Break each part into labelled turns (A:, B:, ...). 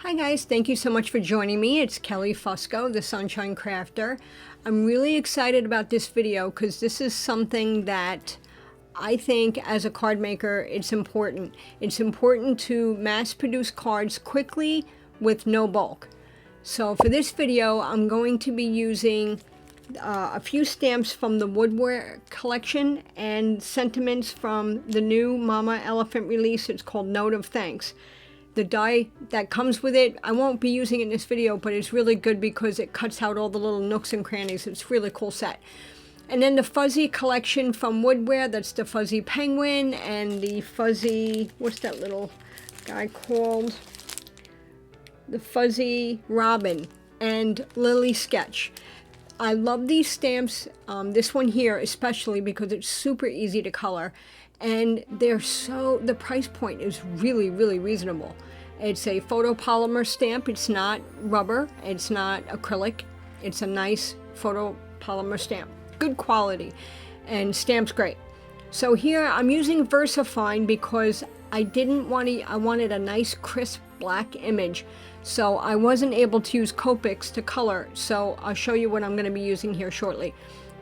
A: Hi guys, thank you so much for joining me. It's Kelly Fusco, the Sunshine Crafter. I'm really excited about this video because this is something that I think as a card maker it's important. It's important to mass produce cards quickly with no bulk. So for this video I'm going to be using a few stamps from the Woodware collection and sentiments from the new Mama Elephant release. It's called Note of Thanks. The die that comes with it, I won't be using it in this video, but it's really good because it cuts out all the little nooks and crannies. It's a really cool set. And then the Fuzzy collection from Woodware, that's the Fuzzy Penguin and the Fuzzy, what's that little guy called? The Fuzzy Robin and Lily Sketch. I love these stamps, this one here especially because it's super easy to color. And the price point is really reasonable. It's a photopolymer stamp. It's not rubber. It's not acrylic. It's a nice photopolymer stamp. Good quality. And stamp's great. So here I'm using VersaFine because I wanted a nice crisp black image. So I wasn't able to use Copics to color. So I'll show you what I'm going to be using here shortly.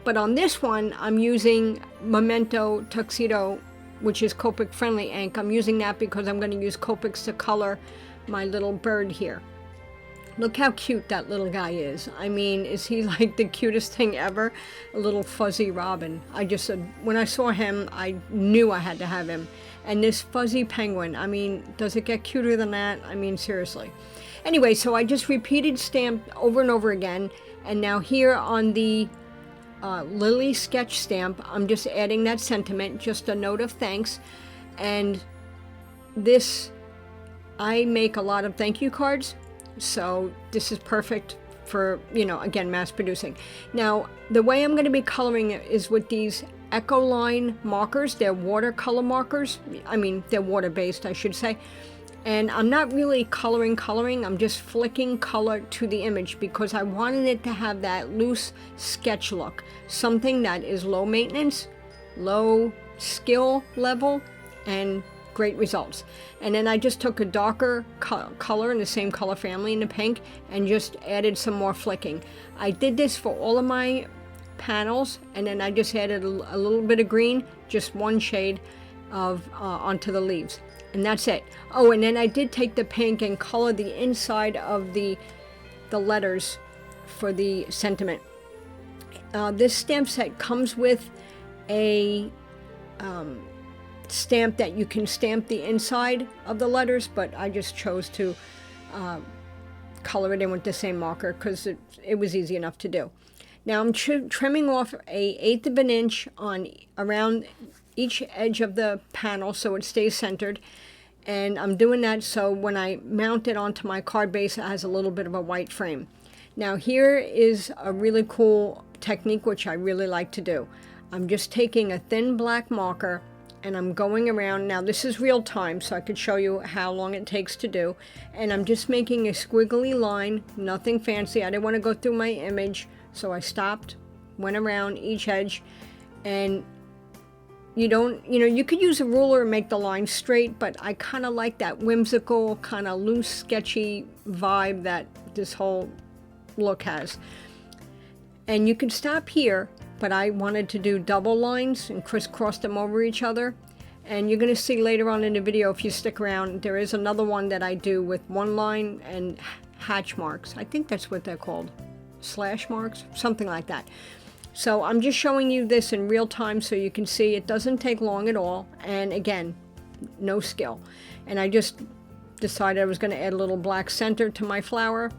A: But on this one, I'm using Memento Tuxedo, which is Copic friendly ink. I'm using that because I'm going to use Copics to color my little bird here. Look how cute that little guy is. I mean, is he like the cutest thing ever? A little fuzzy robin. When I saw him, I knew I had to have him. And this fuzzy penguin, I mean, does it get cuter than that? I mean, seriously. Anyway, so I just repeated stamp over and over again. And now here on the Lily Sketch stamp, I'm just adding that sentiment, just a note of thanks. And this, I make a lot of thank you cards, so this is perfect for, again, mass producing. Now, the way I'm going to be coloring it is with these Ecoline markers. They're watercolor markers. I mean, they're water-based, I should say. And I'm not really coloring, I'm just flicking color to the image because I wanted it to have that loose sketch look. Something that is low maintenance, low skill level, and great results. And then I just took a darker color in the same color family in the pink and just added some more flicking. I did this for all of my panels, and then I just added a little bit of green, just one shade of onto the leaves. And that's it. Oh, and then I did take the pink and color the inside of the letters for the sentiment. This stamp set comes with a stamp that you can stamp the inside of the letters, but I just chose to color it in with the same marker because it was easy enough to do. Now I'm trimming off a 1/8 of an inch around each edge of the panel so it stays centered, and I'm doing that so when I mount it onto my card base it has a little bit of a white frame. Now here is a really cool technique which I really like to do. I'm just taking a thin black marker and I'm going around. Now this is real time so I could show you how long it takes to do, and I'm just making a squiggly line, nothing fancy. I didn't want to go through my image, so I stopped, went around each edge. And you could use a ruler and make the line straight, but I kind of like that whimsical, kind of loose, sketchy vibe that this whole look has. And you can stop here, but I wanted to do double lines and crisscross them over each other. And you're going to see later on in the video, if you stick around, there is another one that I do with one line and hatch marks. I think that's what they're called. Slash marks, something like that. So I'm just showing you this in real time so you can see it doesn't take long at all, and again, no skill. And I just decided I was going to add a little black center to my flower.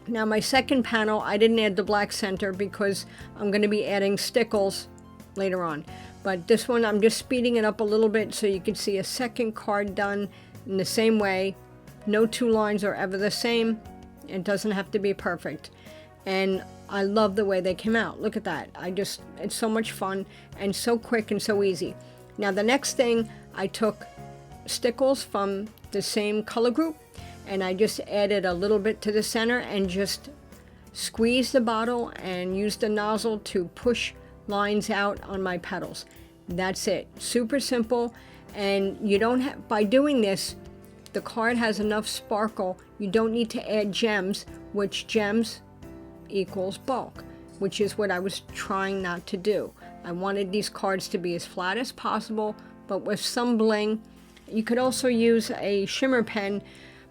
A: Now my second panel, I didn't add the black center because I'm going to be adding Stickles later on. But this one I'm just speeding it up a little bit so you can see a second card done in the same way. No two lines are ever the same. It doesn't have to be perfect. And I love the way they came out. Look at that. It's so much fun and so quick and so easy. Now the next thing, I took Stickles from the same color group and I just added a little bit to the center and just squeezed the bottle and used the nozzle to push lines out on my petals. That's it. Super simple, and you don't have, by doing this, if the card has enough sparkle, you don't need to add gems, which gems equals bulk, which is what I was trying not to do. I wanted these cards to be as flat as possible, but with some bling. You could also use a shimmer pen,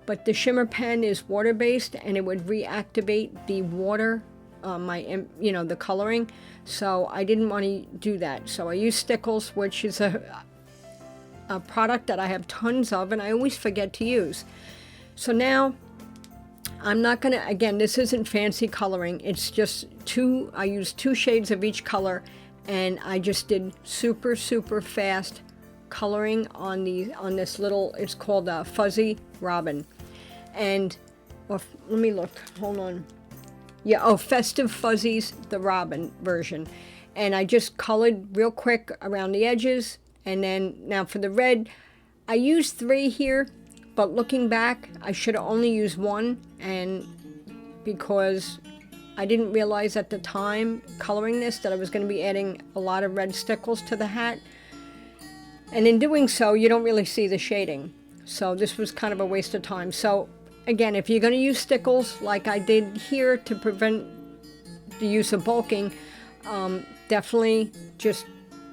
A: but the shimmer pen is water-based and it would reactivate the water, the coloring. So I didn't want to do that. So I used Stickles, which is a product that I have tons of and I always forget to use. So now I'm not gonna, again, this isn't fancy coloring. It's just I used 2 shades of each color, and I just did super, super fast coloring on this little, it's called a Fuzzy Robin. And, let me look, hold on. Yeah, oh, Festive Fuzzies, the Robin version. And I just colored real quick around the edges. And then, now for the red, I used 3 here, but looking back, I should have only used 1. And because I didn't realize at the time, coloring this, that I was going to be adding a lot of red Stickles to the hat. And in doing so, you don't really see the shading. So this was kind of a waste of time. So again, if you're going to use Stickles like I did here to prevent the use of bulking, definitely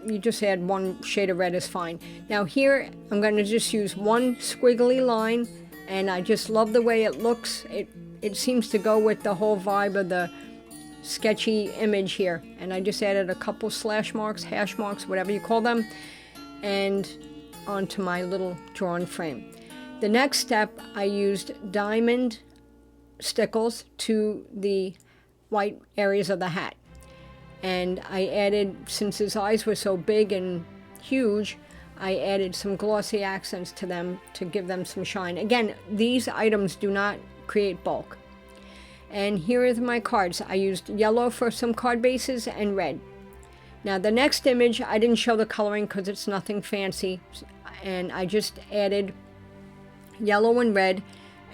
A: you just add 1 shade of red is fine. Now here, I'm going to just use 1 squiggly line, and I just love the way it looks. It seems to go with the whole vibe of the sketchy image here. And I just added a couple slash marks, hash marks, whatever you call them, and onto my little drawn frame. The next step, I used diamond Stickles to the white areas of the hat. And I added, since his eyes were so big and huge, I added some glossy accents to them to give them some shine. Again, these items do not create bulk. And here are my cards. I used yellow for some card bases and red. Now the next image, I didn't show the coloring because it's nothing fancy, and I just added yellow and red,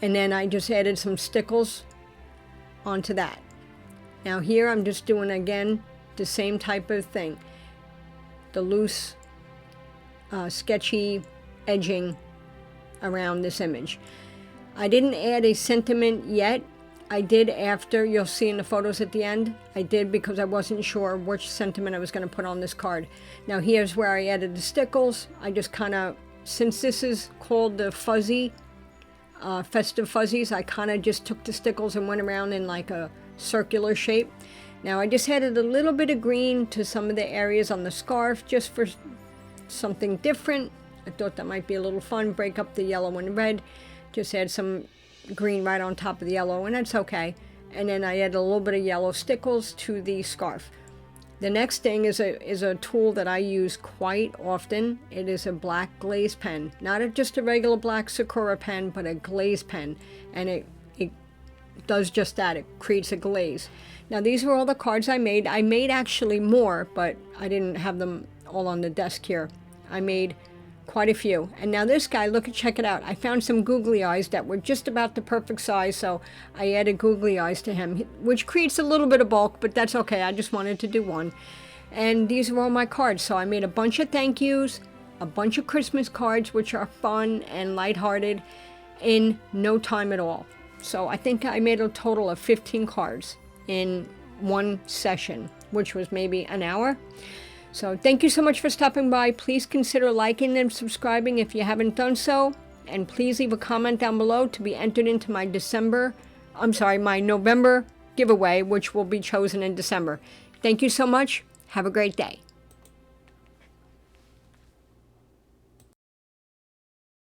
A: and then I just added some Stickles onto that. Now here I'm just doing again the same type of thing, the loose sketchy edging around this image. I didn't add a sentiment yet. I did after, you'll see in the photos at the end. I did because I wasn't sure which sentiment I was going to put on this card. Now here's where I added the Stickles. I just kind of, since this is called the Fuzzy, Festive Fuzzies, I kind of just took the Stickles and went around in like a circular shape. Now I just added a little bit of green to some of the areas on the scarf just for something different. I thought that might be a little fun, break up the yellow and red, just add some green right on top of the yellow, and that's okay. And then I add a little bit of yellow Stickles to the scarf. The next thing is a tool that I use quite often. It is a black glaze pen, not just a regular black Sakura pen, but a glaze pen, and it does just that. It creates a glaze. Now these were all the cards I made. I made actually more, but I didn't have them all on the desk here. I made quite a few. And now this guy, check it out. I found some googly eyes that were just about the perfect size, so I added googly eyes to him, which creates a little bit of bulk, but that's okay. I just wanted to do one. And these were all my cards. So I made a bunch of thank yous, a bunch of Christmas cards, which are fun and lighthearted in no time at all. So I think I made a total of 15 cards in one session, which was maybe an hour. So thank you so much for stopping by. Please consider liking and subscribing if you haven't done so. And please leave a comment down below to be entered into my my November giveaway, which will be chosen in December. Thank you so much. Have a great day.